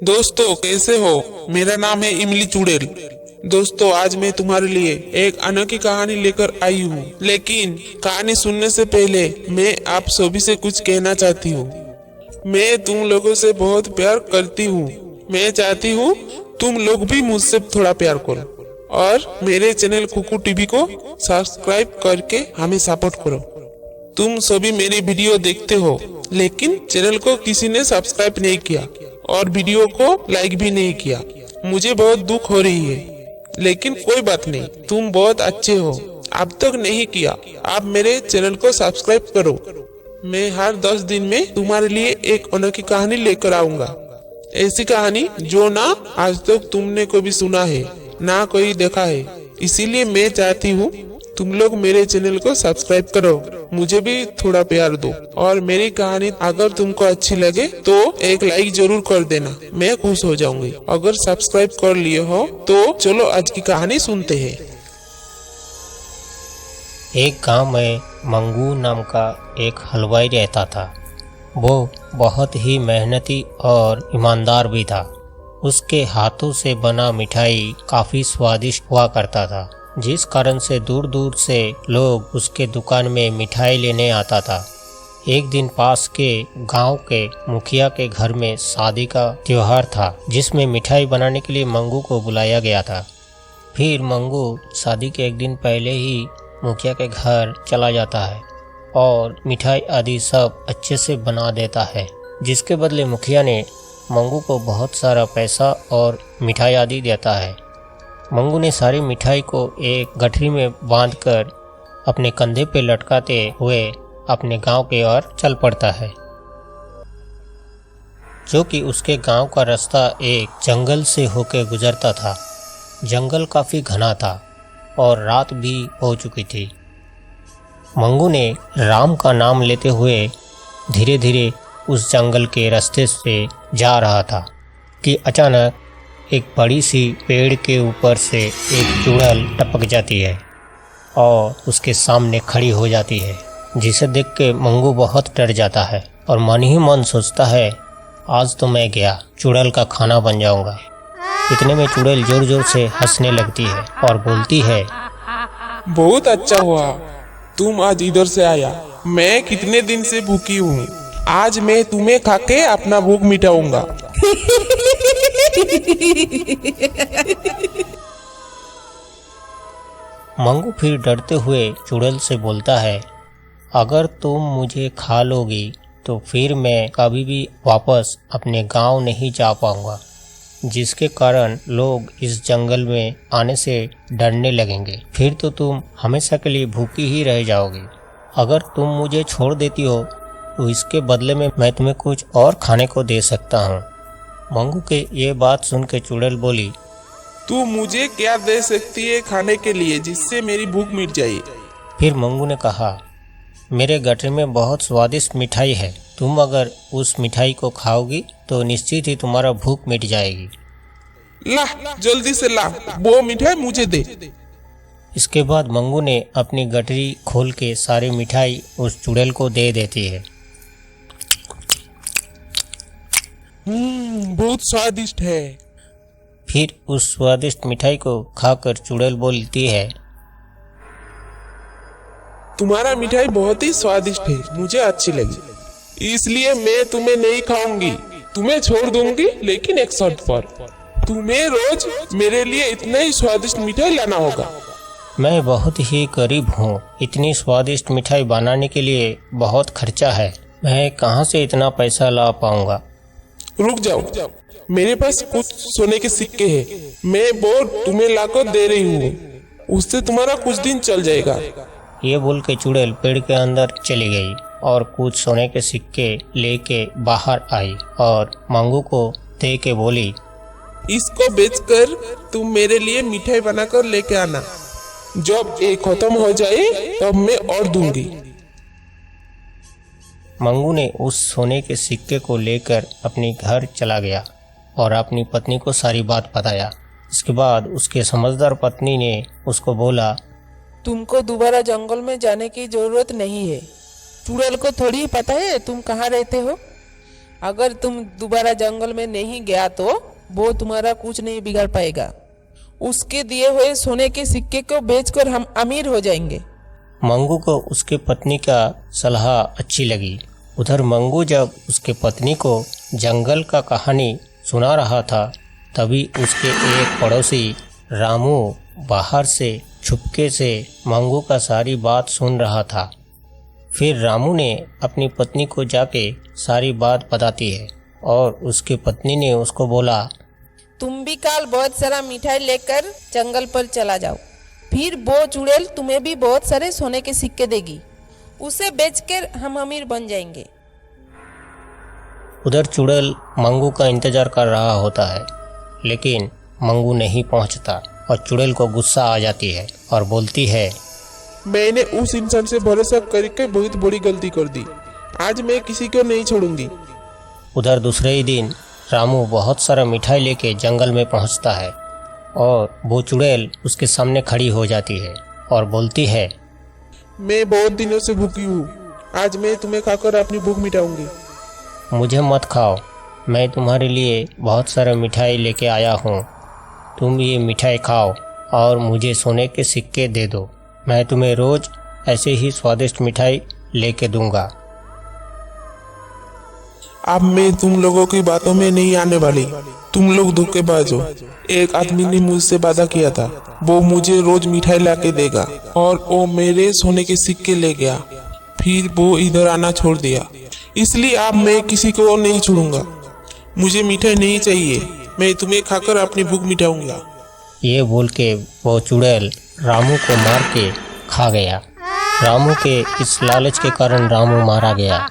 दोस्तों कैसे हो। मेरा नाम है इमली चुड़ैल। दोस्तों आज मैं तुम्हारे लिए एक अनोखी कहानी लेकर आई हूँ, लेकिन कहानी सुनने से पहले मैं आप सभी से कुछ कहना चाहती हूँ। मैं तुम लोगों से बहुत प्यार करती हूँ। मैं चाहती हूँ तुम लोग भी मुझसे थोड़ा प्यार करो और मेरे चैनल कुकू टीवी को सब्सक्राइब करके हमें सपोर्ट करो। तुम सभी मेरी वीडियो देखते हो, लेकिन चैनल को किसी ने सब्सक्राइब नहीं किया और वीडियो को लाइक भी नहीं किया। मुझे बहुत दुख हो रही है, लेकिन कोई बात नहीं, तुम बहुत अच्छे हो। अब तक नहीं किया, आप मेरे चैनल को सब्सक्राइब करो। मैं हर 10 दिन में तुम्हारे लिए एक अनोखी कहानी लेकर आऊंगा। ऐसी कहानी जो ना आज तक तुमने कभी सुना है, ना कोई देखा है। इसीलिए मैं चाहती हूँ तुम लोग मेरे चैनल को सब्सक्राइब करो, मुझे भी थोड़ा प्यार दो और मेरी कहानी अगर तुमको अच्छी लगे तो एक लाइक जरूर कर देना, मैं खुश हो जाऊंगी। अगर सब्सक्राइब कर लिए हो तो चलो आज की कहानी सुनते हैं। एक गांव में मंगू नाम का एक हलवाई रहता था। वो बहुत ही मेहनती और ईमानदार भी था। उसके हाथों से बना मिठाई काफ़ी स्वादिष्ट हुआ करता था, जिस कारण से दूर दूर से लोग उसके दुकान में मिठाई लेने आता था। एक दिन पास के गांव के मुखिया के घर में शादी का त्योहार था, जिसमें मिठाई बनाने के लिए मंगू को बुलाया गया था। फिर मंगू शादी के एक दिन पहले ही मुखिया के घर चला जाता है और मिठाई आदि सब अच्छे से बना देता है, जिसके बदले मुखिया ने मंगू को बहुत सारा पैसा और मिठाई आदि देता है। मंगू ने सारी मिठाई को एक गठरी में बांधकर अपने कंधे पे लटकाते हुए अपने गांव की ओर चल पड़ता है, जो कि उसके गांव का रास्ता एक जंगल से होकर गुजरता था। जंगल काफ़ी घना था और रात भी हो चुकी थी। मंगू ने राम का नाम लेते हुए धीरे धीरे उस जंगल के रास्ते से जा रहा था कि अचानक एक बड़ी सी पेड़ के ऊपर से एक चुड़ैल टपक जाती है और उसके सामने खड़ी हो जाती है, जिसे देख के मंगू बहुत डर जाता है और मन ही मन सोचता है, आज तो मैं गया, चुड़ैल का खाना बन जाऊंगा। इतने में चुड़ैल जोर जोर से हंसने लगती है और बोलती है, बहुत अच्छा हुआ तुम आज इधर से आया। मैं कितने दिन से भूखी हूँ, आज मैं तुम्हें खाके अपना भूख मिटाऊंगा। मंगू फिर डरते हुए चुड़ैल से बोलता है, अगर तुम मुझे खा लोगी तो फिर मैं कभी भी वापस अपने गांव नहीं जा पाऊंगा, जिसके कारण लोग इस जंगल में आने से डरने लगेंगे। फिर तो तुम हमेशा के लिए भूखी ही रह जाओगी। अगर तुम मुझे छोड़ देती हो तो इसके बदले में मैं तुम्हें कुछ और खाने को दे सकता हूँ। मंगू के ये बात सुन के चुड़ैल बोली, तू मुझे क्या दे सकती है खाने के लिए जिससे मेरी भूख मिट जाए। फिर मंगू ने कहा, मेरे गठरी में बहुत स्वादिष्ट मिठाई है, तुम अगर उस मिठाई को खाओगी तो निश्चित ही तुम्हारा भूख मिट जाएगी। ला जल्दी से ला, वो मिठाई मुझे दे। इसके बाद मंगू ने अपनी गठरी खोल के सारी मिठाई उस चुड़ैल को दे देती है। बहुत स्वादिष्ट है। फिर उस स्वादिष्ट मिठाई को खाकर चुड़ैल बोलती है, तुम्हारा मिठाई बहुत ही स्वादिष्ट है, मुझे अच्छी लगी, इसलिए मैं तुम्हें नहीं खाऊंगी, तुम्हें छोड़ दूंगी, लेकिन एक शर्त पर। तुम्हें रोज मेरे लिए इतना ही स्वादिष्ट मिठाई लाना होगा। मैं बहुत ही गरीब हूँ, इतनी स्वादिष्ट मिठाई बनाने के लिए बहुत खर्चा है, मैं कहाँ से इतना पैसा ला पाऊंगा। रुक जाओ, मेरे पास कुछ सोने के सिक्के हैं, मैं वो तुम्हें लाकर दे रही हूँ, उससे तुम्हारा कुछ दिन चल जाएगा। ये बोल के चुड़ैल पेड़ के अंदर चली गई और कुछ सोने के सिक्के लेके बाहर आई और मंगू को दे के बोली, इसको बेचकर तुम मेरे लिए मिठाई बनाकर लेके आना, जब ये खत्म हो जाए तब मैं और दूंगी। मंगू ने उस सोने के सिक्के को लेकर अपने घर चला गया और अपनी पत्नी को सारी बात बताया। इसके बाद उसके समझदार पत्नी ने उसको बोला, तुमको दोबारा जंगल में जाने की जरूरत नहीं है, चुड़ैल को थोड़ी पता है तुम कहाँ रहते हो। अगर तुम दोबारा जंगल में नहीं गया तो वो तुम्हारा कुछ नहीं बिगाड़ पाएगा। उसके दिए हुए सोने के सिक्के को बेचकर हम अमीर हो जाएंगे। मंगू को उसके पत्नी का सलाह अच्छी लगी। उधर मंगू जब उसके पत्नी को जंगल का कहानी सुना रहा था, तभी उसके एक पड़ोसी रामू बाहर से छुपके से मंगू का सारी बात सुन रहा था। फिर रामू ने अपनी पत्नी को जाके सारी बात बताती है और उसकी पत्नी ने उसको बोला, तुम भी कल बहुत सारा मिठाई लेकर जंगल पर चला जाओ, फिर वो चुड़ैल तुम्हें भी बहुत सारे सोने के सिक्के देगी, उसे बेचकर हम अमीर बन जाएंगे। उधर चुड़ैल मंगू का इंतजार कर रहा होता है, लेकिन मंगू नहीं पहुंचता और चुड़ैल को गुस्सा आ जाती है और बोलती है, मैंने उस इंसान से भरोसा करके बहुत बड़ी गलती कर दी। आज मैं किसी को नहीं छोड़ूंगी। उधर दूसरे ही दिन रामू बहुत सारा मिठाई लेके जंगल में पहुंचता है और वो चुड़ैल उसके सामने खड़ी हो जाती है और बोलती है, मैं बहुत दिनों से भूखी हूँ, आज मैं तुम्हें खाकर अपनी भूख मिटाऊंगी। मुझे मत खाओ, मैं तुम्हारे लिए बहुत सारा मिठाई लेके आया हूँ। तुम ये मिठाई खाओ और मुझे सोने के सिक्के दे दो, मैं तुम्हें रोज ऐसे ही स्वादिष्ट मिठाई लेके दूंगा। अब मैं तुम लोगों की बातों में नहीं आने वाली। तुम लोग धोखेबाज हो। एक आदमी ने मुझसे वादा किया था, वो मुझे रोज मिठाई लाके देगा और वो मेरे सोने के सिक्के ले गया, फिर वो इधर आना छोड़ दिया। इसलिए अब मैं किसी को नहीं छोड़ूंगा। मुझे मिठाई नहीं चाहिए, मैं तुम्हें खाकर अपनी भूख मिटाऊंगा। ये बोल के वो चुड़ैल रामू को मार के खा गया। रामू के इस लालच के कारण रामू मारा गया।